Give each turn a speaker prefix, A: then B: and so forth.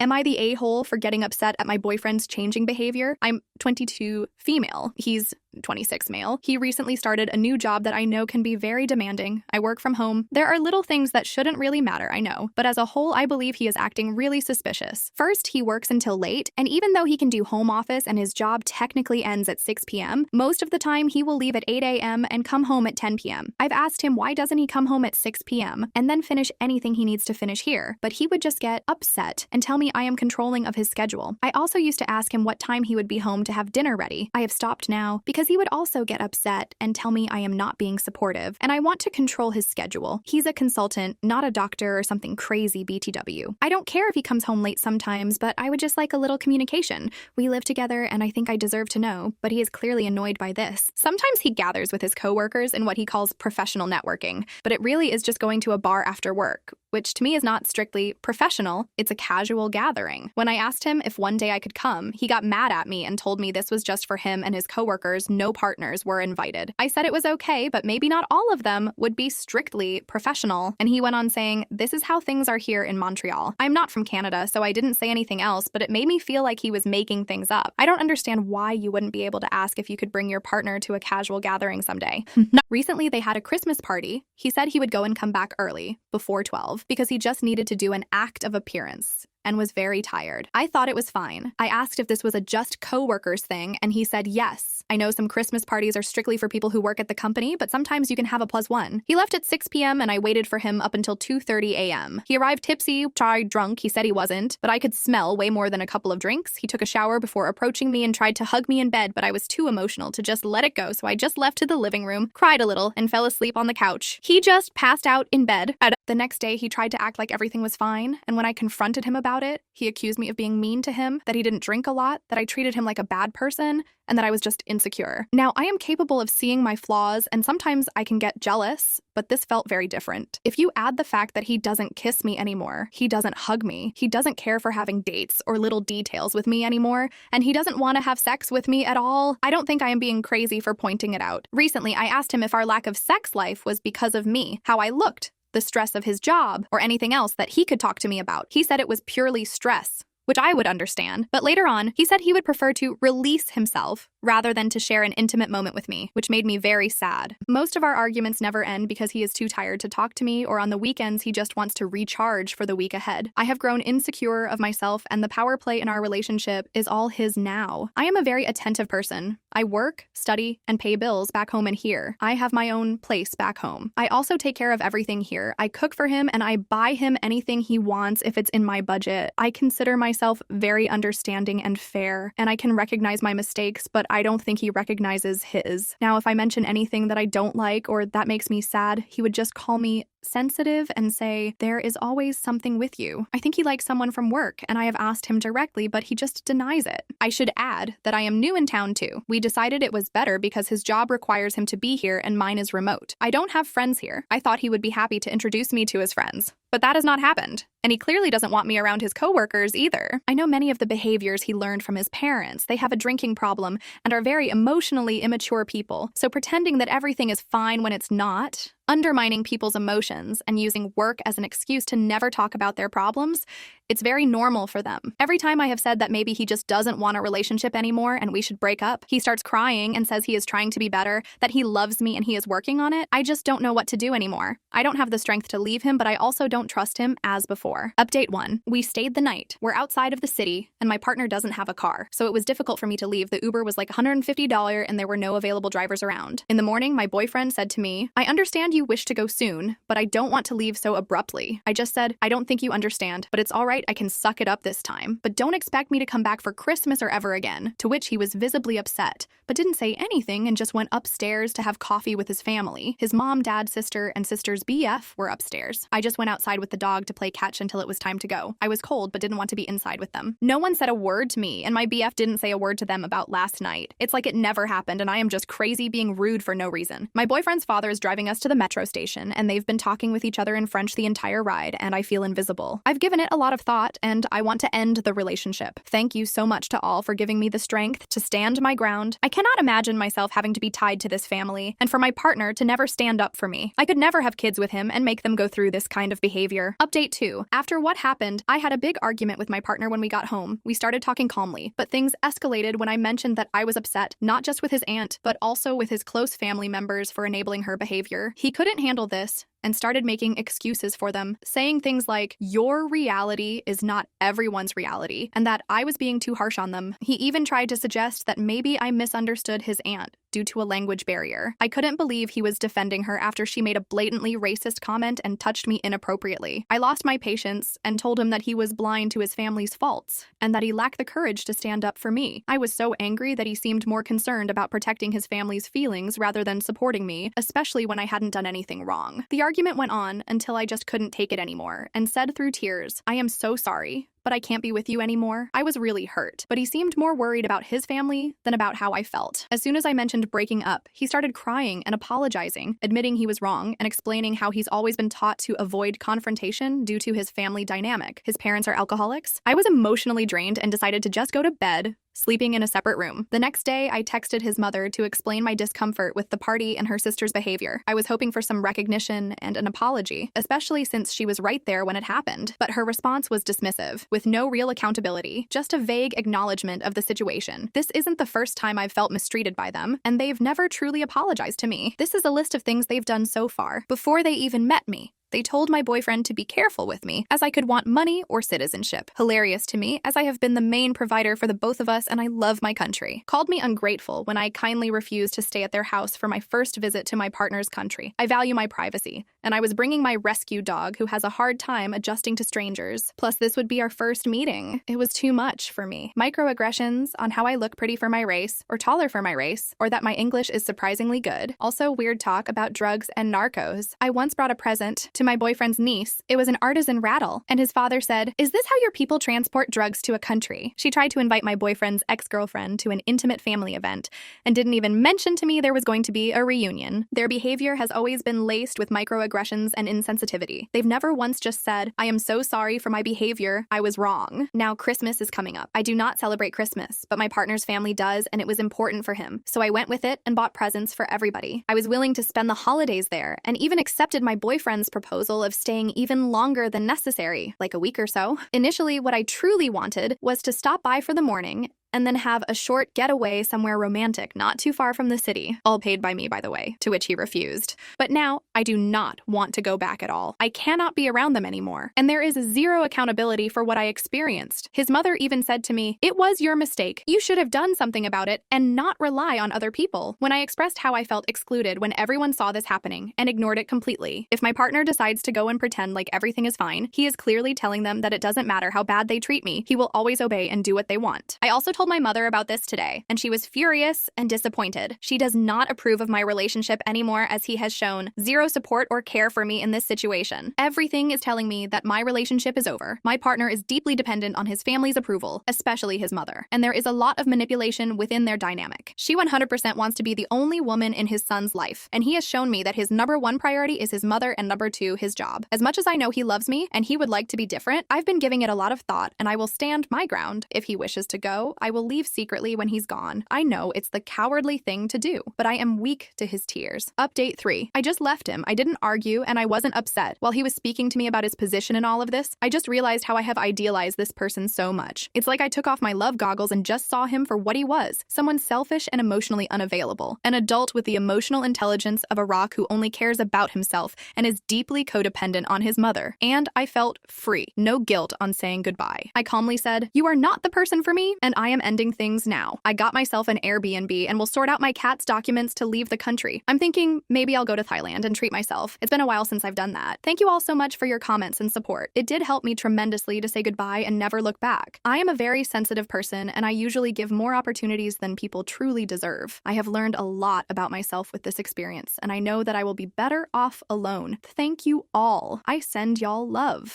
A: Am I the a-hole for getting upset at my boyfriend's changing behavior? I'm 22 female. He's 26 male. He recently started a new job that I know can be very demanding. I work from home. There are little things that shouldn't really matter, I know, but as a whole, I believe he is acting really suspicious. First, he works until late, and even though he can do home office and his job technically ends at 6 p.m., most of the time he will leave at 8 a.m. and come home at 10 p.m. I've asked him why doesn't he come home at 6 p.m. and then finish anything he needs to finish here, but he would just get upset and tell me I am controlling of his schedule. I also used to ask him what time he would be home to have dinner ready. I have stopped now because he would also get upset and tell me I am not being supportive, and I want to control his schedule. He's a consultant, not a doctor or something crazy BTW. I don't care if he comes home late sometimes, but I would just like a little communication. We live together and I think I deserve to know, but he is clearly annoyed by this. Sometimes he gathers with his coworkers in what he calls professional networking, but it really is just going to a bar after work, which to me is not strictly professional, it's a casual gathering. When I asked him if one day I could come, he got mad at me and told me this was just for him and his coworkers, no partners were invited. I said it was okay, but maybe not all of them would be strictly professional, and he went on saying, this is how things are here in Montreal. I'm not from Canada, so I didn't say anything else, but it made me feel like he was making things up. I don't understand why you wouldn't be able to ask if you could bring your partner to a casual gathering someday. Recently, they had a Christmas party. He said he would go and come back early, before 12, because he just needed to do an act of appearance and was very tired. I thought it was fine. I asked if this was a just co-workers thing, and he said yes. I know some Christmas parties are strictly for people who work at the company, but sometimes you can have a +1. He left at 6 p.m. and I waited for him up until 2:30 a.m. He arrived tipsy, tried drunk, he said he wasn't, but I could smell way more than a couple of drinks. He took a shower before approaching me and tried to hug me in bed, but I was too emotional to just let it go, so I just left to the living room, cried a little, and fell asleep on the couch. He just passed out in bed. The next day, he tried to act like everything was fine, and when I confronted him about it, he accused me of being mean to him, that he didn't drink a lot, that I treated him like a bad person, and that I was just insecure. Now, I am capable of seeing my flaws, and sometimes I can get jealous, but this felt very different. If you add the fact that he doesn't kiss me anymore, he doesn't hug me, he doesn't care for having dates or little details with me anymore, and he doesn't want to have sex with me at all, I don't think I am being crazy for pointing it out. Recently, I asked him if our lack of sex life was because of me, how I looked, the stress of his job, or anything else that he could talk to me about. He said it was purely stress, which I would understand. But later on, he said he would prefer to release himself rather than to share an intimate moment with me, which made me very sad. Most of our arguments never end because he is too tired to talk to me, or on the weekends he just wants to recharge for the week ahead. I have grown insecure of myself, and the power play in our relationship is all his now. I am a very attentive person. I work, study, and pay bills back home and here. I have my own place back home. I also take care of everything here. I cook for him and I buy him anything he wants if it's in my budget. I consider myself very understanding and fair, and I can recognize my mistakes, but I don't think he recognizes his. Now, if I mention anything that I don't like or that makes me sad, he would just call me sensitive and say, there is always something with you. I think he likes someone from work, and I have asked him directly, but he just denies it. I should add that I am new in town too. We decided it was better because his job requires him to be here and mine is remote. I don't have friends here. I thought he would be happy to introduce me to his friends, but that has not happened. And he clearly doesn't want me around his coworkers either. I know many of the behaviors he learned from his parents. They have a drinking problem and are very emotionally immature people. So pretending that everything is fine when it's not, undermining people's emotions, and using work as an excuse to never talk about their problems, it's very normal for them. Every time I have said that maybe he just doesn't want a relationship anymore and we should break up, he starts crying and says he is trying to be better, that he loves me and he is working on it. I just don't know what to do anymore. I don't have the strength to leave him, but I also don't trust him as before. Update 1. We stayed the night. We're outside of the city, and my partner doesn't have a car, so it was difficult for me to leave. The Uber was like $150 and there were no available drivers around. In the morning, my boyfriend said to me, I understand you wish to go soon, but I don't want to leave so abruptly. I just said, I don't think you understand, but it's all right, I can suck it up this time. But don't expect me to come back for Christmas or ever again. To which he was visibly upset, but didn't say anything and just went upstairs to have coffee with his family. His mom, dad, sister, and sister's BF were upstairs. I just went outside with the dog to play catch until it was time to go. I was cold, but didn't want to be inside with them. No one said a word to me, and my BF didn't say a word to them about last night. It's like it never happened, and I am just crazy being rude for no reason. My boyfriend's father is driving us to the metro station, and they've been talking with each other in French the entire ride, and I feel invisible. I've given it a lot of thought, and I want to end the relationship. Thank you so much to all for giving me the strength to stand my ground. I cannot imagine myself having to be tied to this family, and for my partner to never stand up for me. I could never have kids with him and make them go through this kind of behavior. Update 2. After what happened, I had a big argument with my partner when we got home. We started talking calmly, but things escalated when I mentioned that I was upset, not just with his aunt, but also with his close family members for enabling her behavior. He couldn't handle this and started making excuses for them, saying things like, "Your reality is not everyone's reality," and that I was being too harsh on them. He even tried to suggest that maybe I misunderstood his aunt due to a language barrier. I couldn't believe he was defending her after she made a blatantly racist comment and touched me inappropriately. I lost my patience and told him that he was blind to his family's faults and that he lacked the courage to stand up for me. I was so angry that he seemed more concerned about protecting his family's feelings rather than supporting me, especially when I hadn't done anything wrong. The argument went on until I just couldn't take it anymore and said through tears, "I am so sorry, but I can't be with you anymore." I was really hurt, but he seemed more worried about his family than about how I felt. As soon as I mentioned breaking up, he started crying and apologizing, admitting he was wrong and explaining how he's always been taught to avoid confrontation due to his family dynamic. His parents are alcoholics. I was emotionally drained and decided to just go to bed, sleeping in a separate room. The next day, I texted his mother to explain my discomfort with the party and her sister's behavior. I was hoping for some recognition and an apology, especially since she was right there when it happened. But her response was dismissive, with no real accountability, just a vague acknowledgement of the situation. This isn't the first time I've felt mistreated by them, and they've never truly apologized to me. This is a list of things they've done so far, before they even met me. They told my boyfriend to be careful with me, as I could want money or citizenship. Hilarious to me, as I have been the main provider for the both of us and I love my country. Called me ungrateful when I kindly refused to stay at their house for my first visit to my partner's country. I value my privacy, and I was bringing my rescue dog who has a hard time adjusting to strangers. Plus, this would be our first meeting. It was too much for me. Microaggressions on how I look pretty for my race, or taller for my race, or that my English is surprisingly good. Also, weird talk about drugs and narcos. I once brought a present to my boyfriend's niece. It was an artisan rattle, and his father said, "Is this how your people transport drugs to a country?" She tried to invite my boyfriend's ex-girlfriend to an intimate family event and didn't even mention to me there was going to be a reunion. Their behavior has always been laced with microaggressions and insensitivity. They've never once just said, "I am so sorry for my behavior, I was wrong." Now Christmas is coming up. I do not celebrate Christmas, but my partner's family does, and it was important for him. So I went with it and bought presents for everybody. I was willing to spend the holidays there and even accepted my boyfriend's proposal of staying even longer than necessary, like a week or so. Initially, what I truly wanted was to stop by for the morning and then have a short getaway somewhere romantic, not too far from the city. All paid by me, by the way, to which he refused. But now, I do not want to go back at all. I cannot be around them anymore, and there is zero accountability for what I experienced. His mother even said to me, "It was your mistake. You should have done something about it and not rely on other people." When I expressed how I felt excluded when everyone saw this happening and ignored it completely. If my partner decides to go and pretend like everything is fine, he is clearly telling them that it doesn't matter how bad they treat me. He will always obey and do what they want. I also told my mother about this today, and she was furious and disappointed. She does not approve of my relationship anymore, as he has shown zero support or care for me in this situation. Everything is telling me that my relationship is over. My partner is deeply dependent on his family's approval, especially his mother, and there is a lot of manipulation within their dynamic. She 100% wants to be the only woman in his son's life, and he has shown me that his #1 priority is his mother and #2 his job. As much as I know he loves me and he would like to be different, I've been giving it a lot of thought, and I will stand my ground. If he wishes to go, I will leave secretly when he's gone. I know it's the cowardly thing to do, but I am weak to his tears. Update 3. I just left him. I didn't argue, and I wasn't upset. While he was speaking to me about his position in all of this, I just realized how I have idealized this person so much. It's like I took off my love goggles and just saw him for what he was, someone selfish and emotionally unavailable. An adult with the emotional intelligence of a rock who only cares about himself and is deeply codependent on his mother. And I felt free. No guilt on saying goodbye. I calmly said, "You are not the person for me, and I am ending things now. I got myself an Airbnb and will sort out my cat's documents to leave the country. I'm thinking maybe I'll go to Thailand and treat myself. It's been a while since I've done that." Thank you all so much for your comments and support. It did help me tremendously to say goodbye and never look back. I am a very sensitive person, and I usually give more opportunities than people truly deserve. I have learned a lot about myself with this experience, and I know that I will be better off alone. Thank you all. I send y'all love.